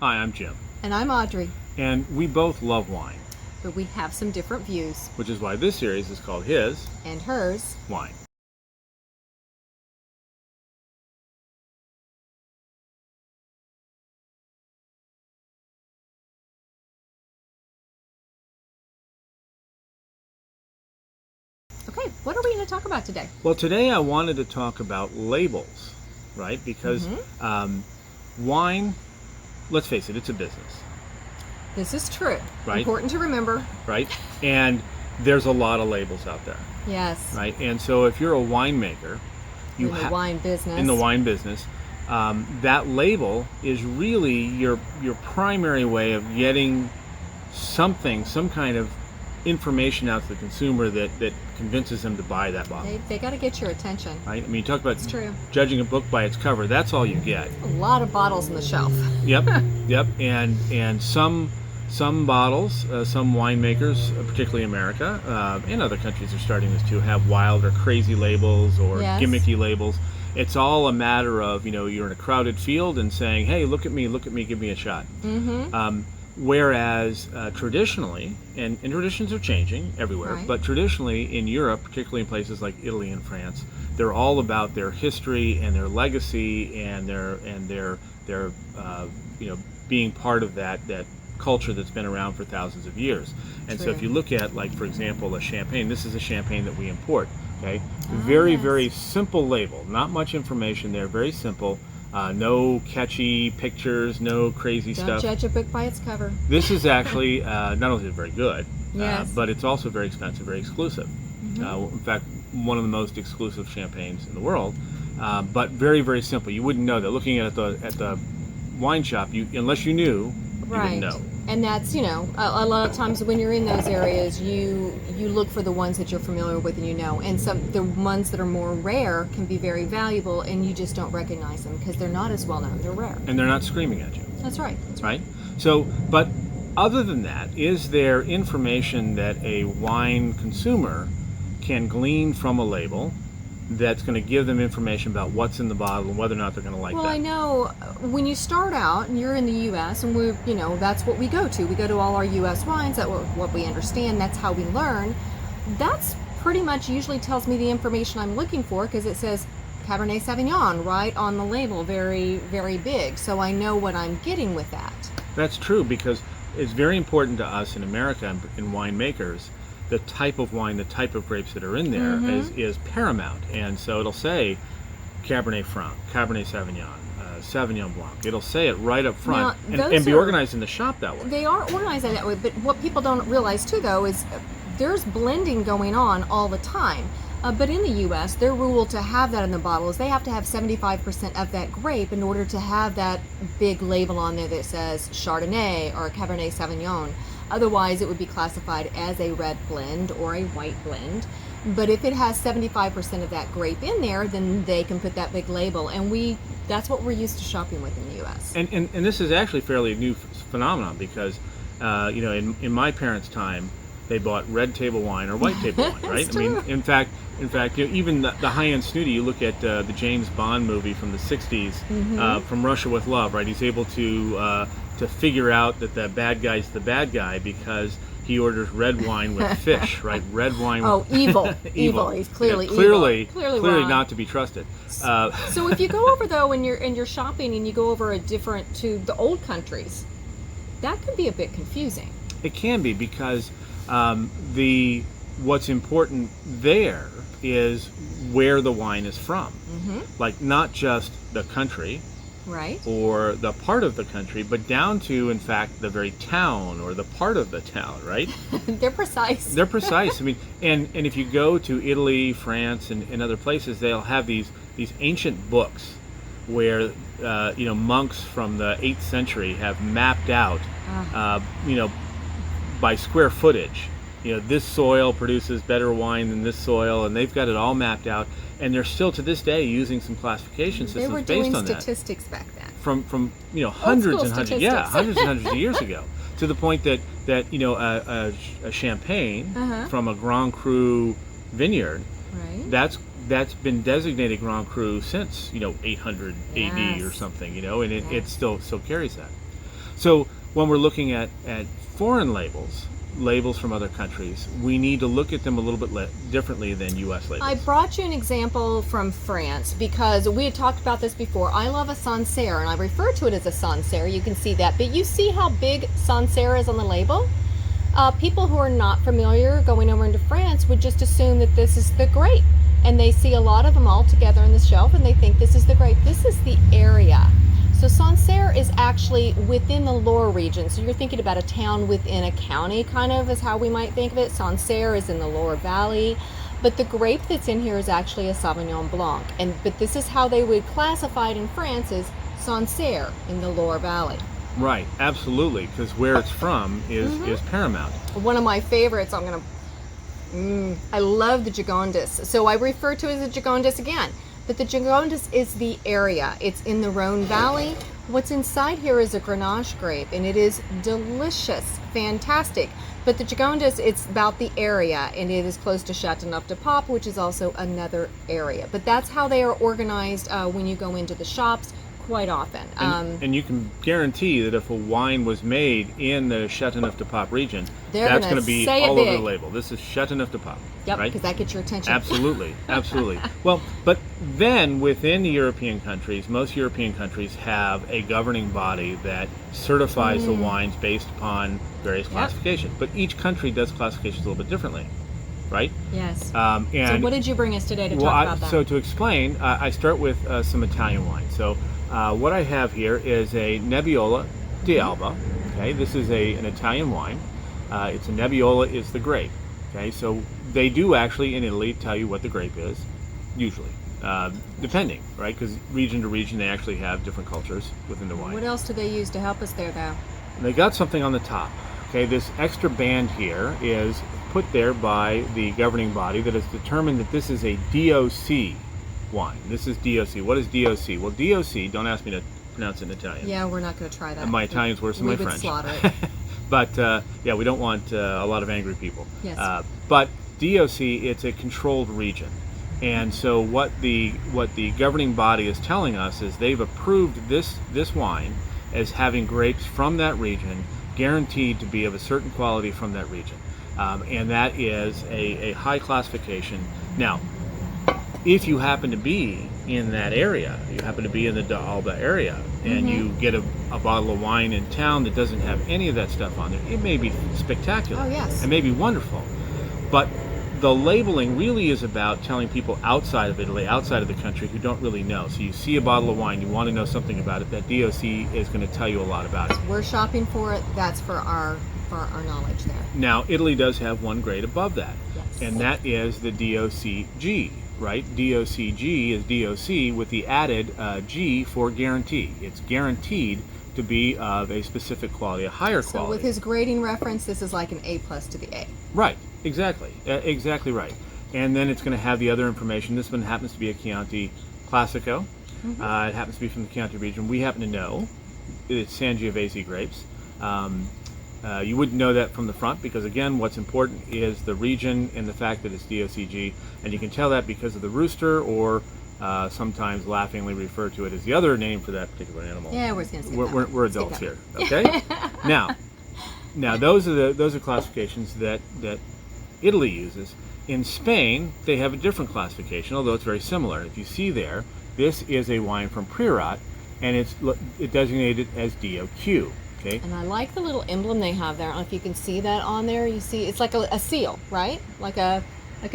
Hi, I'm Jim, And I'm Audrey, and we both love wine, but we have some different views. which is why this series is called His And hers. Wine. Okay, what are we going to talk about today? Well, today I wanted to talk about labels, right? Because wine, let's face it, it's a business, This is true. Right. Important to remember. right? And there's a lot of labels out there, Yes. right? And so if you're a winemaker, In the wine business. in the wine business, that label is really your primary way of getting something, some kind of information out to the consumer that convinces them to buy that bottle. They got to get your attention. Right? I mean, you talk about It's true. judging a book by its cover. That's all you get. A lot of bottles on the shelf. Yep, yep. And some bottles, some winemakers, particularly America, and other countries are starting this too, have wild or crazy labels or Yes. gimmicky labels. It's all a matter of, you're in a crowded field and saying, hey, look at me, give me a shot. Mm-hmm. Whereas traditionally, and traditions are changing everywhere, Right. but traditionally in Europe, particularly in places like Italy and France, they're all about their history and their legacy and their being part of that culture that's been around for thousands of years. And so True. if you look at, like, for example, a champagne, this is a champagne that we import. Okay, very yes. very simple label, not much information there, very simple. No catchy pictures, no crazy Don't stuff. judge a book by its cover. This is actually not only is it very good, Yes. but it's also very expensive, very exclusive. In fact, one of the most exclusive champagnes in the world. But very, very simple. You wouldn't know that. Looking at the wine shop, unless you knew, you Right. wouldn't know. And that's, a lot of times when you're in those areas, you look for the ones that you're familiar with and and the ones that are more rare can be very valuable, and you just don't recognize them because they're not as well known. They're rare. And they're not screaming at you, That's right. right? So, but other than that, is there information that a wine consumer can glean from a label that's going to give them information about what's in the bottle and whether or not they're going to like Well, that? I know when you start out and you're in the U.S. and we're, that's what we go to. We go to all our U.S. wines. That's what we understand. That's how we learn. That's pretty much usually tells me the information I'm looking for because it says Cabernet Sauvignon right on the label, very, very big. So I know what I'm getting with that. That's true, because it's very important to us in America and in winemakers. The type of wine, the type of grapes that are in there is paramount. And so it'll say Cabernet Franc, Cabernet Sauvignon, Sauvignon Blanc. It'll say it right up front. Now, and be those are- organized in the shop that way. They are organized in that way, but what people don't realize too, though, is there's blending going on all the time. But in the U.S., their rule to have that in the bottle is they have to have 75% of that grape in order to have that big label on there that says Chardonnay or Cabernet Sauvignon. Otherwise, it would be classified as a red blend or a white blend. But if it has 75% of that grape in there, then they can put that big label. And that's what we're used to shopping with in the U.S. And this is actually fairly new phenomenon because, in my parents' time, they bought red table wine or white table wine, right? That's I mean, true. in fact, even the high-end snooty, you look at the James Bond movie from the 60s, From Russia with Love, right? He's able to figure out that the bad guy's the bad guy because he orders red wine with fish, right? Red wine with... Oh, evil. Evil. He's clearly clearly evil. Clearly wrong. not to be trusted. So if you go over, though, and you're shopping and you go over to the old countries, that can be a bit confusing. It can be because what's important there is where the wine is from. Like, not just the country, Right. or the part of the country, but down to, in fact, the very town or the part of the town, right? They're precise. They're precise. I mean, and if you go to Italy, France, and other places, they'll have these ancient books where monks from the 8th century have mapped out, by square footage. This soil produces better wine than this soil, and they've got it all mapped out. And they're still to this day using some classification systems They were based doing on that. statistics back then. From hundreds and hundreds, statistics. hundreds and hundreds of years ago, to the point that a champagne from a Grand Cru vineyard, Right. that's been designated Grand Cru since 800 AD or Yes. something, and it still carries that. So when we're looking at foreign labels from other countries, we need to look at them a little bit differently than U.S. labels. I brought you an example from France because we had talked about this before. I love a Sancerre, and I refer to it as a Sancerre. You can see that. But you see how big Sancerre is on the label? People who are not familiar going over into France would just assume that this is the grape. And they see a lot of them all together on the shelf, and they think this is the grape. This is the area. So Sancerre is actually within the Loire region. So you're thinking about a town within a county, kind of, is how we might think of it. Sancerre is in the Loire Valley. But the grape that's in here is actually a Sauvignon Blanc. But this is how they would classify it in France, as Sancerre in the Loire Valley. Right, absolutely, because where it's from is paramount. One of my favorites, I love the Gigondas. So I refer to it as a Gigondas again. But the Gigondas is the area. It's in the Rhone Valley. What's inside here is a Grenache grape, and it is delicious, fantastic. But the Gigondas, it's about the area, and it is close to Châteauneuf-du-Pape, which is also another area. But that's how they are organized when you go into the shops quite often. And you can guarantee that if a wine was made in the Châteauneuf-du-Pape region, that's going to be all over the label. This is Châteauneuf-du-Pape. Yep, right? because that gets your attention. Absolutely, absolutely. Well, but then within the European countries, most European countries have a governing body that certifies the wines based upon various classifications. But each country does classifications a little bit differently, right? Yes. And so what did you bring us today to talk about that? So to explain, I start with some Italian wine. So what I have here is a Nebbiolo d'Alba. Okay, this is an Italian wine. It's a Nebbiolo is the grape. Okay, so they do actually in Italy tell you what the grape is, usually, depending, right? Because region to region they actually have different cultures within the wine. What else do they use to help us there, though? They got something on the top. Okay, this extra band here is put there by the governing body that has determined that this is a DOC wine. This is DOC. What is DOC? Well, DOC, don't ask me to pronounce it in Italian. Yeah, we're not going to try that. And my Italian's worse than my French. We would slaughter it. But yeah, we don't want a lot of angry people. Yes. But DOC, it's a controlled region. And so what the governing body is telling us is they've approved this wine as having grapes from that region, guaranteed to be of a certain quality from that region. And that is a high classification. Now, if you happen to be in that area, you happen to be in the d'Alba area, and you get a bottle of wine in town that doesn't have any of that stuff on there, it may be spectacular. Oh, yes. It may be wonderful. But the labeling really is about telling people outside of Italy, outside of the country, who don't really know. So you see a bottle of wine, you want to know something about it, that DOC is going to tell you a lot about it. We're shopping for it. That's for our knowledge there. Now, Italy does have one grade above that, Yes. and that is the DOCG, right? DOCG is DOC with the added G for guarantee. It's guaranteed to be of a specific quality, a higher So quality. with his grading reference, this is like an A+ to the A. Right, exactly, exactly right. And then it's going to have the other information. This one happens to be a Chianti Classico. It happens to be from the Chianti region. We happen to know it's Sangiovese grapes. You wouldn't know that from the front because, again, what's important is the region and the fact that it's DOCG. And you can tell that because of the rooster, or sometimes laughingly refer to it as the other name for that particular animal. Yeah, we're just going to skip that. We're adults here, okay? Now those are classifications that Italy uses. In Spain, they have a different classification, although it's very similar. If you see there, this is a wine from Priorat, and it's designated as DOQ. Okay. And I like the little emblem they have there. I don't know if you can see that on there. You see, it's like a seal, right? Like a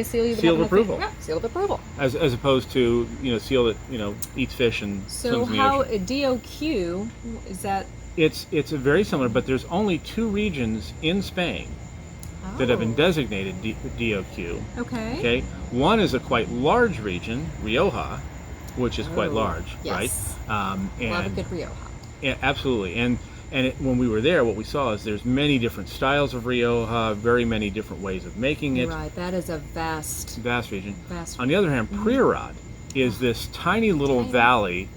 seal you would Seal have of approval. Yeah, seal of approval. As opposed to seal that eats fish and So swims in the how ocean. a DOQ is that? It's a very similar, but there's only two regions in Spain that have been designated DOQ. Okay. Okay. One is a quite large region, Rioja, which is quite Oh, large, yes. right? Love a good Rioja. Yeah, absolutely. And when we were there, what we saw is there's many different styles of Rioja, very many different ways of making it. Right. That is a vast region. Vast. On the other hand, Priorat is this tiny little valley,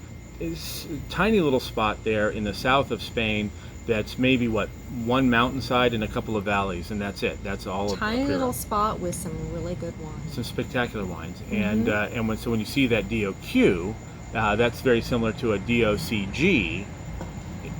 tiny little spot there in the south of Spain that's maybe one mountainside and a couple of valleys, and that's it. That's all of Tiny Priorat. little spot with some really good wines. Some spectacular wines, and when you see that DOQ, that's very similar to a DOCG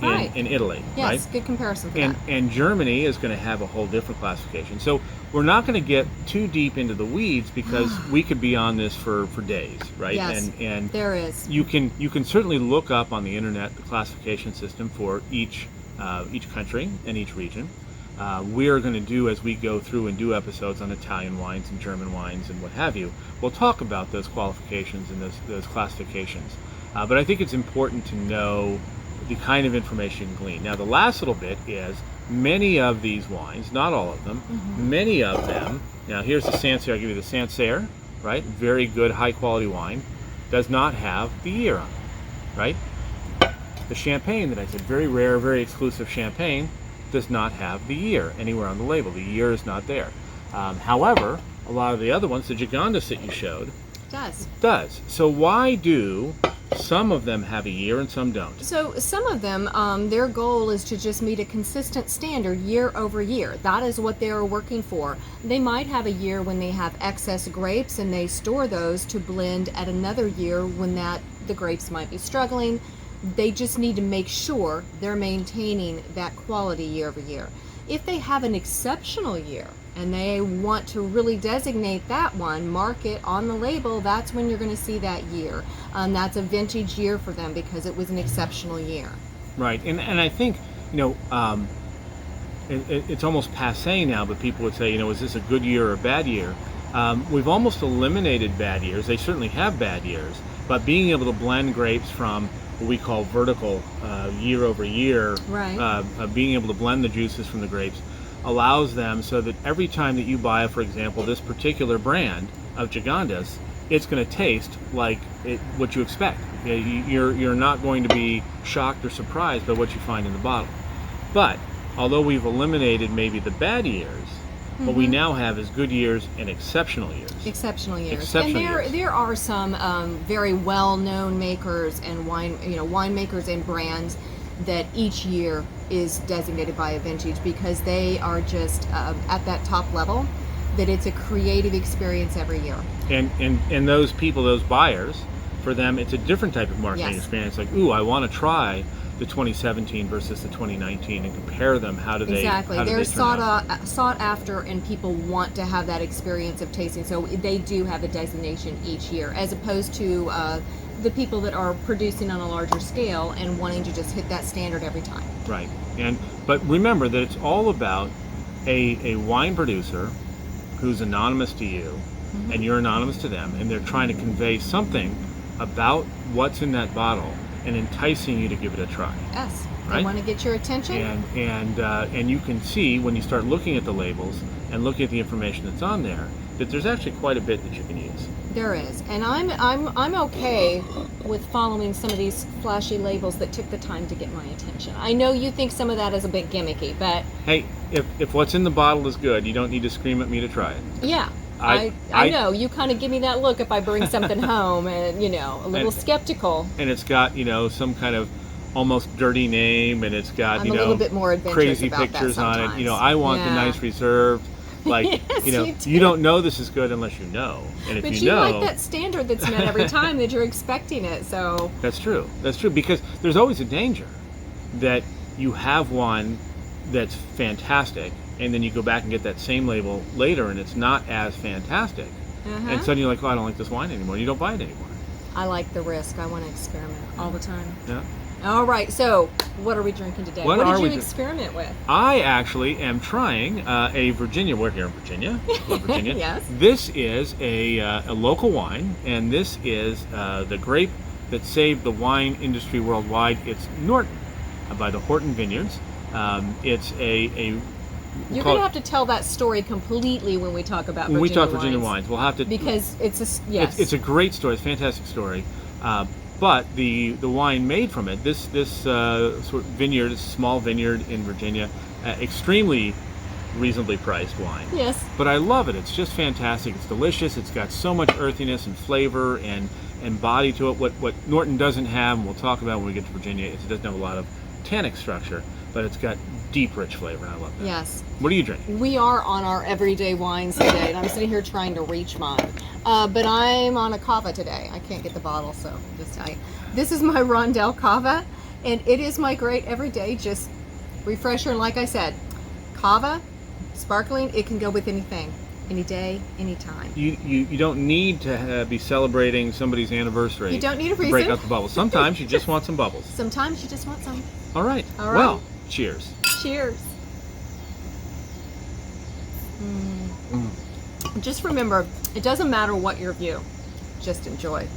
in Italy, Yes, right? good comparison for that. And Germany is going to have a whole different classification. So we're not going to get too deep into the weeds because we could be on this for days, right? Yes, and there is. you can certainly look up on the internet the classification system for each country and each region. We're going to do, as we go through and do episodes on Italian wines and German wines and what have you, we'll talk about those qualifications and those classifications. But I think it's important to know the kind of information you can glean. Now, the last little bit is many of these wines, not all of them, many of them, now here's the Sancerre, I'll give you the Sancerre, right? Very good, high quality wine, does not have the year on it, right? The Champagne that I said, very rare, very exclusive Champagne, does not have the year anywhere on the label. The year is not there. However, a lot of the other ones, the Gigondas that you showed, does. So why do some of them have a year and some don't? So some of them, their goal is to just meet a consistent standard year over year. That is what they are working for. They might have a year when they have excess grapes and they store those to blend at another year when the grapes might be struggling. They just need to make sure they're maintaining that quality year over year. If they have an exceptional year and they want to really designate that one, mark it on the label, that's when you're going to see that year. That's a vintage year for them because it was an exceptional year. Right, and I think, it's almost passé now, but people would say, is this a good year or a bad year? We've almost eliminated bad years. They certainly have bad years, but being able to blend grapes from what we call vertical, year over year, right. Being able to blend the juices from the grapes allows them so that every time that you buy, for example, this particular brand of Gigondas, it's going to taste like what you expect. You're not going to be shocked or surprised by what you find in the bottle. But although we've eliminated maybe the bad years, what we now have is good years and exceptional years. Exceptional years. Exceptional and years. there are some very well-known makers and winemakers and brands that each year is designated by a vintage because they are just at that top level, that it's a creative experience every year. And those people, those buyers, for them it's a different type of marketing Yes. experience. Like, ooh, I want to try the 2017 versus the 2019 and compare them. How do they? Exactly. How do They're they turn out? sought after, and people want to have that experience of tasting. So they do have a designation each year, as opposed to the people that are producing on a larger scale and wanting to just hit that standard every time. Right. But remember that it's all about a wine producer who's anonymous to you, and you're anonymous to them, and they're trying to convey something about what's in that bottle and enticing you to give it a try. Yes. Right? They want to get your attention. And you can see when you start looking at the labels and looking at the information that's on there that there's actually quite a bit that you can use. There is, and I'm okay with following some of these flashy labels that took the time to get my attention. I know you think some of that is a bit gimmicky, but hey, if what's in the bottle is good, you don't need to scream at me to try it. yeah. I know you kind of give me that look if I bring something home, and a little skeptical. And it's got some kind of almost dirty name, and it's got I'm a little bit more adventurous crazy about that pictures on it. sometimes. I want the Yeah. nice reserved. Like Yes, you don't know this is good unless you know, and if But you know, like that standard that's met every time that you're expecting it. So that's true. That's true, because there's always a danger that you have one that's fantastic, and then you go back and get that same label later, and it's not as fantastic, and suddenly you're like, oh, I don't like this wine anymore. You don't buy it anymore. I like the risk. I want to experiment all the time. Yeah. All right. So what are we drinking today? What What are did we you dr- experiment with? I actually am trying a Virginia. We're here in Virginia. Love Virginia. Yes. This is a local wine, and this is the grape that saved the wine industry worldwide. It's Norton by the Horton Vineyards. It's a You're going to have to tell that story completely when we talk about when Virginia we talk Virginia wines. We'll have to, because it's yes. It's a great story. It's a fantastic story. But the wine made from it, this sort of vineyard, this small vineyard in Virginia, extremely reasonably priced wine. Yes. But I love it. It's just fantastic. It's delicious. It's got so much earthiness and flavor and body to it. What Norton doesn't have, and we'll talk about when we get to Virginia, is it doesn't have a lot of tannic structure, but it's got deep, rich flavor, and I love that. Yes. What are you drinking? We are on our everyday wines today, and I'm sitting here trying to reach mine. But I'm on a cava today. I can't get the bottle, so just tell you. This is my Rondell cava, And it is my great everyday just refresher. And like I said, cava, sparkling, it can go with anything, any day, anytime. You don't need to be celebrating somebody's anniversary. You don't need a to break reason. out the bubbles. Sometimes you just want some bubbles. Sometimes you just want some. All right. All right. Well, cheers. Cheers. Just remember, it doesn't matter what your view. Just enjoy.